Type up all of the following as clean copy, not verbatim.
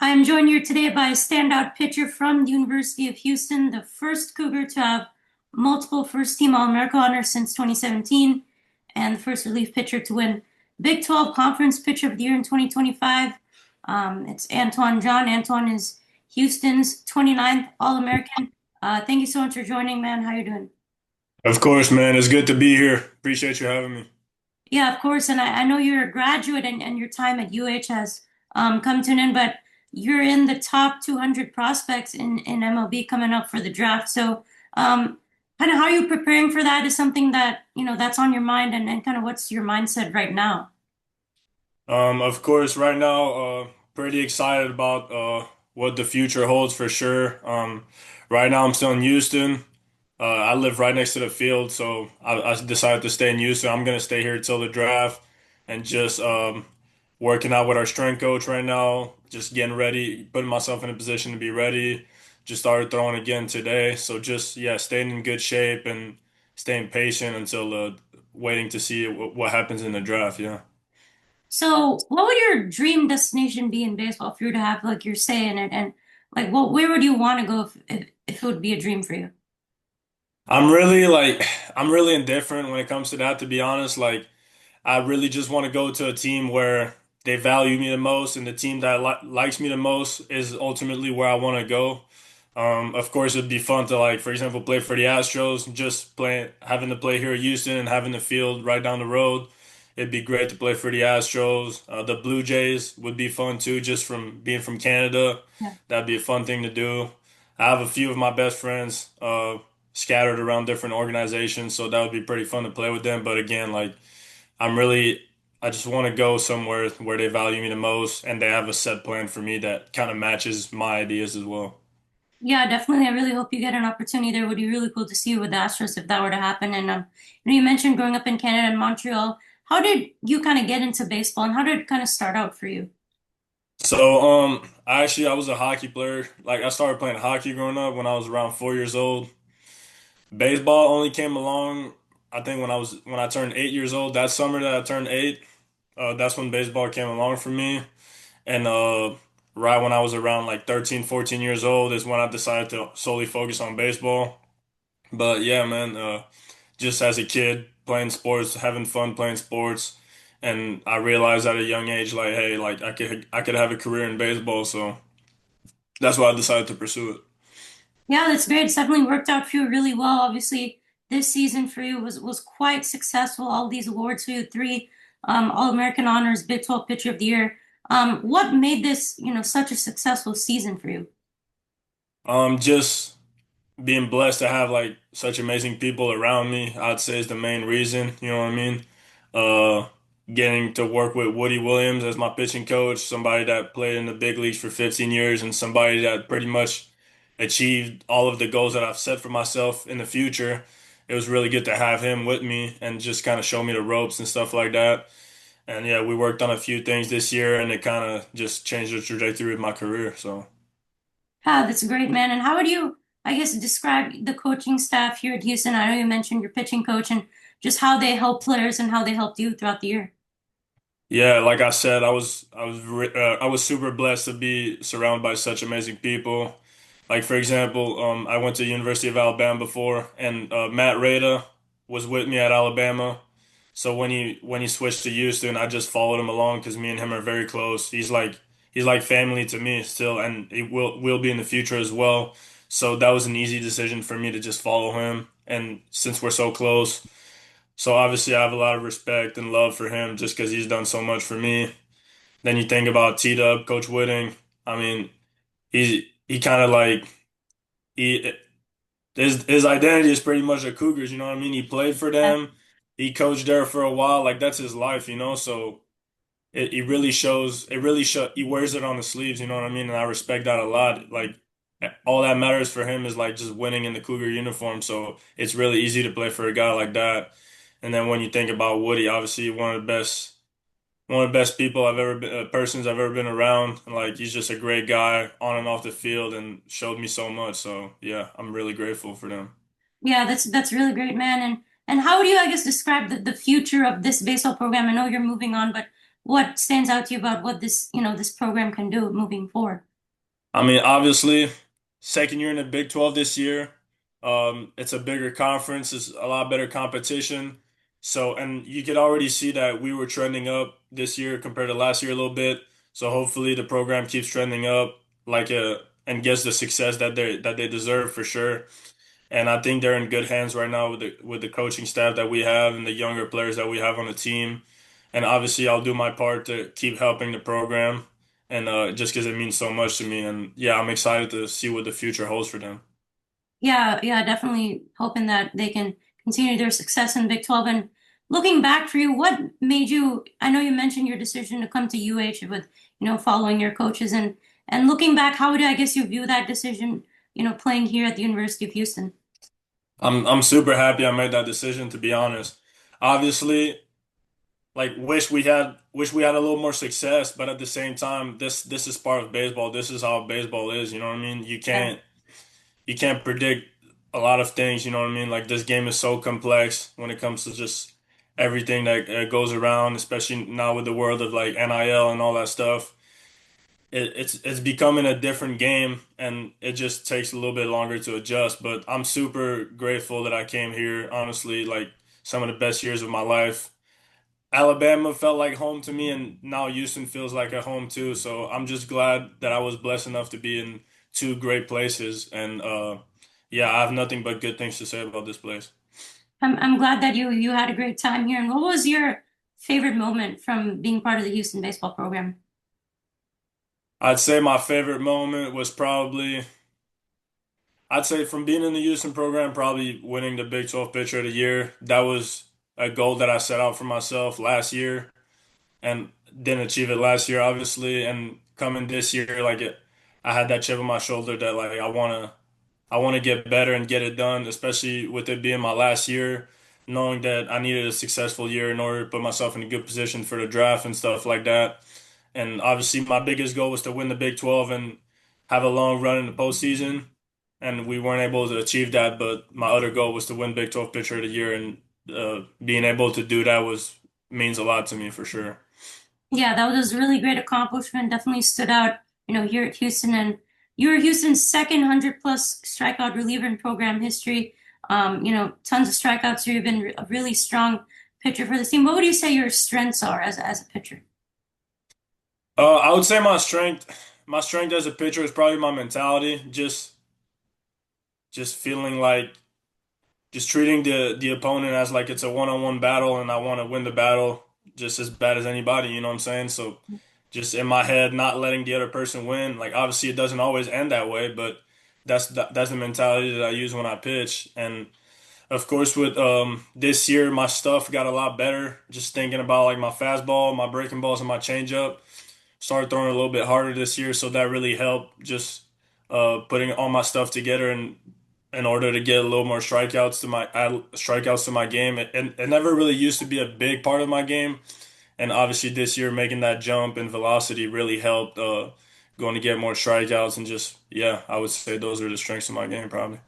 I'm joined here today by a standout pitcher from the University of Houston, the first Cougar to have multiple first-team All-America honors since 2017, and the first relief pitcher to win Big 12 Conference Pitcher of the Year in 2025. It's Antoine Jean. Antoine is Houston's 29th All-American. Thank you so much for joining, man. How you doing? Of course, man. It's good to be here. Appreciate you having me. Yeah, of course. And I know you're a graduate and your time at UH has come to an end, but you're in the top 200 prospects in MLB coming up for the draft. So, kind of how are you preparing for that is something that, that's on your mind and kind of what's your mindset right now? Of course, right now, pretty excited about what the future holds for sure. Right now, I'm still in Houston. I live right next to the field, so I decided to stay in Houston. I'm gonna stay here till the draft and just working out with our strength coach right now, just getting ready, putting myself in a position to be ready. Just started throwing again today, so just yeah, staying in good shape and staying patient until waiting to see what happens in the draft. Yeah. So, what would your dream destination be in baseball if you were to have like your say in it? And like, where would you want to go if it would be a dream for you? I'm really indifferent when it comes to that, to be honest. Like I really just want to go to a team where they value me the most, and the team that li likes me the most is ultimately where I want to go. Of course, it'd be fun to like, for example, play for the Astros, just having to play here in Houston and having the field right down the road. It'd be great to play for the Astros. The Blue Jays would be fun too, just from being from Canada. Yeah. That'd be a fun thing to do. I have a few of my best friends scattered around different organizations, so that would be pretty fun to play with them. But again, like I'm really, I just want to go somewhere where they value me the most and they have a set plan for me that kind of matches my ideas as well. Yeah, definitely. I really hope you get an opportunity there. Would be really cool to see you with the Astros if that were to happen. And you mentioned growing up in Canada and Montreal. How did you kind of get into baseball, and how did it kind of start out for you? So, I was a hockey player. Like, I started playing hockey growing up when I was around 4 years old. Baseball only came along, I think, when I turned 8 years old. That summer that I turned eight, that's when baseball came along for me. And right when I was around like 13, 14 years old is when I decided to solely focus on baseball. But yeah, man, just as a kid playing sports, having fun playing sports, and I realized at a young age, like, hey, like I could have a career in baseball, so that's why I decided to pursue it. Yeah, that's great. It's definitely worked out for you really well. Obviously, this season for you was quite successful. All these awards for you, three All-American honors, Big 12 Pitcher of the Year. What made this, such a successful season for you? Just being blessed to have like such amazing people around me, I'd say is the main reason. You know what I mean? Uh, Getting to work with Woody Williams as my pitching coach, somebody that played in the big leagues for 15 years and somebody that pretty much achieved all of the goals that I've set for myself in the future. It was really good to have him with me and just kind of show me the ropes and stuff like that. And yeah, we worked on a few things this year and it kind of just changed the trajectory of my career. So. Ah, that's great, man. And how would you, I guess, describe the coaching staff here at Houston? I know you mentioned your pitching coach and just how they help players and how they helped you throughout the year. Yeah, like I said, I was super blessed to be surrounded by such amazing people. Like for example, I went to University of Alabama before, and Matt Rada was with me at Alabama. So when he switched to Houston, I just followed him along because me and him are very close. He's like family to me still, and he will be in the future as well. So that was an easy decision for me to just follow him. And since we're so close. So obviously, I have a lot of respect and love for him just because he's done so much for me. Then you think about T-Dub, Coach Whitting. I mean, he kind of like he his identity is pretty much the Cougars. You know what I mean? He played for them. He coached there for a while. Like that's his life, you know. So it really shows. It really show. He wears it on the sleeves. You know what I mean? And I respect that a lot. Like all that matters for him is like just winning in the Cougar uniform. So it's really easy to play for a guy like that. And then when you think about Woody, obviously one of the best people I've ever been, persons I've ever been around. And like he's just a great guy on and off the field and showed me so much. So yeah, I'm really grateful for them. Yeah, that's really great, man. And how would you, I guess, describe the future of this baseball program? I know you're moving on, but what stands out to you about what this program can do moving forward? I mean, obviously, second year in the Big 12 this year. It's a bigger conference, it's a lot better competition. So, and you could already see that we were trending up this year compared to last year a little bit. So hopefully the program keeps trending up and gets the success that they deserve for sure. And I think they're in good hands right now with the coaching staff that we have and the younger players that we have on the team. And obviously, I'll do my part to keep helping the program, and just because it means so much to me. And yeah, I'm excited to see what the future holds for them. Yeah, yeah, definitely hoping that they can continue their success in Big 12. And looking back for you, what made you, I know you mentioned your decision to come to UH with, following your coaches and looking back, how would I guess you view that decision, playing here at the University of Houston? I'm super happy I made that decision, to be honest. Obviously, like wish we had a little more success, but at the same time, this is part of baseball. This is how baseball is. You know what I mean? Yeah. You can't predict a lot of things, you know what I mean? Like this game is so complex when it comes to just everything that goes around, especially now with the world of like NIL and all that stuff. It's becoming a different game and it just takes a little bit longer to adjust. But I'm super grateful that I came here. Honestly, like some of the best years of my life. Alabama felt like home to me, and now Houston feels like a home too. So I'm just glad that I was blessed enough to be in two great places. And yeah, I have nothing but good things to say about this place. I'm glad that you had a great time here. And what was your favorite moment from being part of the Houston baseball program? I'd say my favorite moment was I'd say from being in the Houston program, probably winning the Big 12 Pitcher of the Year. That was a goal that I set out for myself last year and didn't achieve it last year, obviously. And coming this year, I had that chip on my shoulder that like I want to get better and get it done, especially with it being my last year, knowing that I needed a successful year in order to put myself in a good position for the draft and stuff like that. And obviously, my biggest goal was to win the Big 12 and have a long run in the postseason. And we weren't able to achieve that, but my other goal was to win Big 12 Pitcher of the Year, and being able to do that was means a lot to me for sure. Yeah, that was a really great accomplishment. Definitely stood out, here at Houston. And you were Houston's second 100+ strikeout reliever in program history. Tons of strikeouts. You've been a really strong pitcher for this team. What would you say your strengths are as a pitcher? I would say my strength as a pitcher is probably my mentality. Just feeling like just treating the opponent as like it's a one-on-one battle and I want to win the battle just as bad as anybody, you know what I'm saying? So just in my head, not letting the other person win. Like obviously it doesn't always end that way, but that's the mentality that I use when I pitch. And of course with this year my stuff got a lot better. Just thinking about like my fastball, my breaking balls, and my changeup. Started throwing a little bit harder this year, so that really helped just putting all my stuff together and in order to get a little more add strikeouts to my game. It never really used to be a big part of my game, and obviously this year making that jump in velocity really helped going to get more strikeouts and just yeah, I would say those are the strengths of my game probably.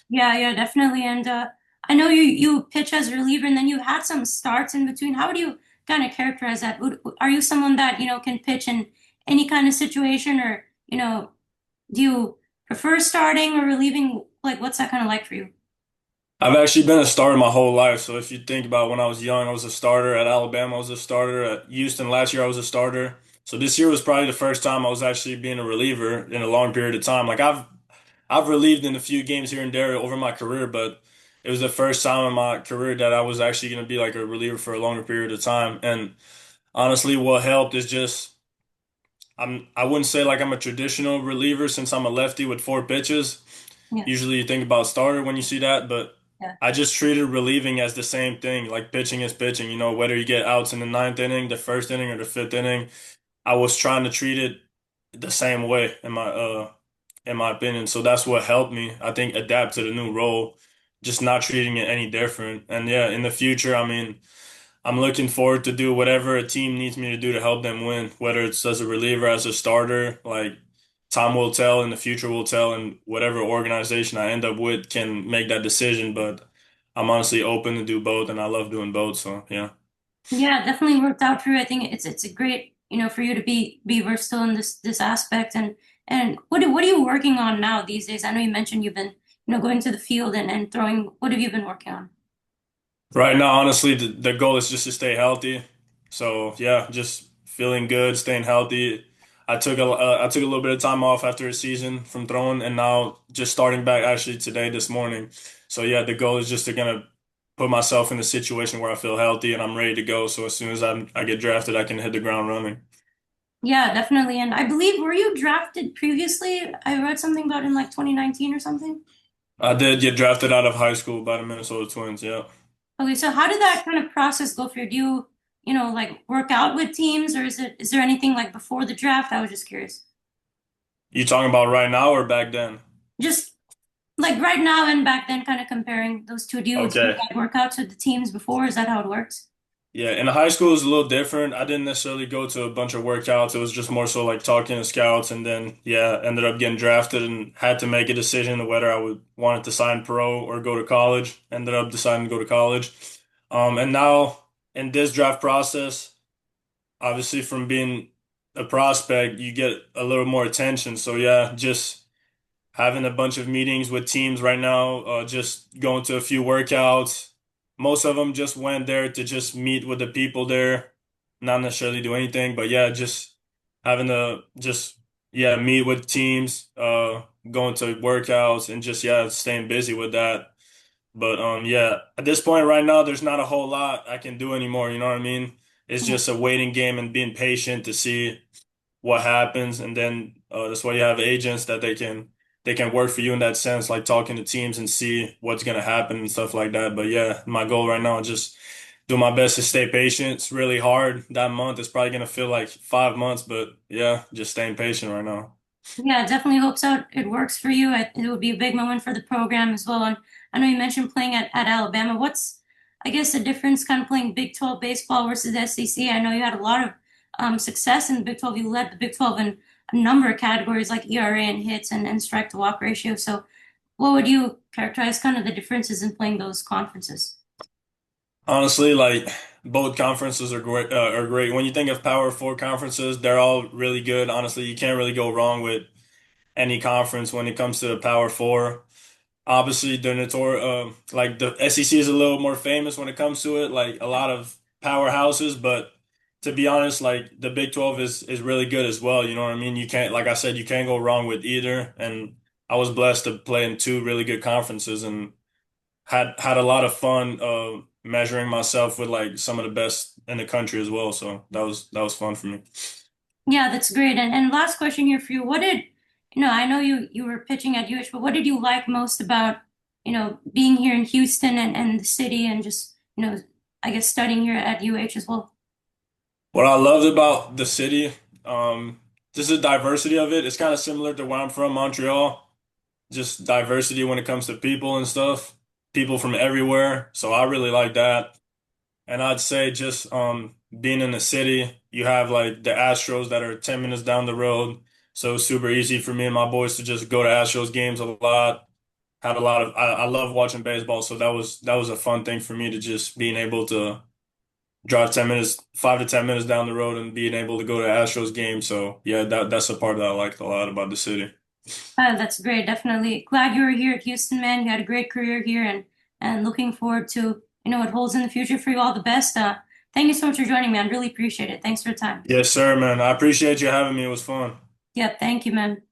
Yeah, yeah, definitely. And I know you pitch as a reliever, and then you had some starts in between. How would you kind of characterize that? Are you someone that can pitch in any kind of situation, or do you prefer starting or relieving? Like, what's that kind of like for you? I've actually been a starter my whole life. So if you think about when I was young, I was a starter at Alabama, I was a starter at Houston last year, I was a starter. So this year was probably the first time I was actually being a reliever in a long period of time. Like I've relieved in a few games here and there over my career, but it was the first time in my career that I was actually going to be like a reliever for a longer period of time. And honestly, what helped is just I wouldn't say like I'm a traditional reliever since I'm a lefty with four pitches. Yeah, Usually you think about starter when you see that, but yeah, I just treated relieving as the same thing. Like pitching is pitching, whether you get outs in the ninth inning, the first inning, or the fifth inning. I was trying to treat it the same way in my opinion. So that's what helped me, I think, adapt to the new role, just not treating it any different. And yeah, in the future, I mean, I'm looking forward to do whatever a team needs me to do to help them win, whether it's as a reliever, as a starter, like time will tell and the future will tell, and whatever organization I end up with can make that decision. But I'm honestly open to do both, and I love doing both. So yeah. yeah. Definitely worked out for you. I think it's a great for you to be versatile in this aspect. And what are you working on now these days? I know you mentioned you've been, going to the field and throwing. What have you been working on? Right now, honestly, the goal is just to stay healthy. So yeah, just feeling good, staying healthy. I took a little bit of time off after a season from throwing, and now just starting back actually today, this morning. So yeah, the goal is just to kind of put myself in a situation where I feel healthy and I'm ready to go. So as soon as I get drafted, I can hit the ground running. Yeah, definitely. And I believe, were you drafted previously? I read something about in like 2019 or something. I did get drafted out of high school by the Minnesota Twins. Yeah. Okay, so how did that kind of process go for you? Do you, like work out with teams, or is there anything like before the draft? I was just curious. You talking about right now or back then? Just like right now and back then, kind of comparing those two. Do you Okay. like workouts with the teams before? Is that how it works? Yeah, in high school it was a little different. I didn't necessarily go to a bunch of workouts. It was just more so like talking to scouts and then yeah, ended up getting drafted and had to make a decision whether I would wanted to sign pro or go to college. Ended up deciding to go to college. And now in this draft process, obviously from being a prospect, you get a little more attention. So yeah, just having a bunch of meetings with teams right now, just going to a few workouts. Most of them just went there to just meet with the people there, not necessarily do anything, but yeah, just having to just yeah, meet with teams, going to workouts and just yeah, staying busy with that. But yeah, at this point right now, there's not a whole lot I can do anymore, you know what I mean? It's Yeah. just a waiting game and being patient to see what happens, and then that's why you have agents that they can work for you in that sense, like talking to teams and see what's gonna happen and stuff like that. But yeah, my goal right now is just do my best to stay patient. It's really hard. That month it's probably gonna feel like 5 months, but yeah, just staying patient right now. Yeah, definitely hopes out it works for you. It would be a big moment for the program as well. And I know you mentioned playing at Alabama. What's, I guess, the difference kind of playing Big 12 baseball versus SEC? I know you had a lot of success in the Big 12. You led the Big 12 in a number of categories like ERA and hits and strike to walk ratio. So, what would you characterize kind of the differences in playing those conferences? Honestly, like both conferences are great. Are great. When you think of Power Four conferences, they're all really good. Honestly, you can't really go wrong with any conference when it comes to the Power Four. Obviously, like the SEC is a little more famous when it comes to it, like a lot of powerhouses. But to be honest, like the Big 12 is really good as well. You know what I mean? You can't, like I said, you can't go wrong with either. And I was blessed to play in two really good conferences and had a lot of fun measuring myself with like some of the best in the country as well. So that was fun for me. Yeah, that's great. And last question here for you. What did, I know you were pitching at UH, but what did you like most about, being here in Houston and the city and just, I guess studying here at UH as well? What I loved about the city, just the diversity of it. It's kind of similar to where I'm from, Montreal. Just diversity when it comes to people and stuff. People from everywhere. So I really like that. And I'd say just being in the city, you have like the Astros that are 10 minutes down the road. So it's super easy for me and my boys to just go to Astros games a lot. Had a lot of I love watching baseball, so that was a fun thing for me to just being able to drive 10 minutes, 5 to 10 minutes down the road and being able to go to Astros games. So yeah, that's the part that I liked a lot about the city. That's great. Definitely glad you were here at Houston, man. You had a great career here and looking forward to, what holds in the future for you. All the best. Thank you so much for joining me. I really appreciate it. Thanks for your time. Yes, sir, man. I appreciate you having me. It was fun. Yep, thank you, man.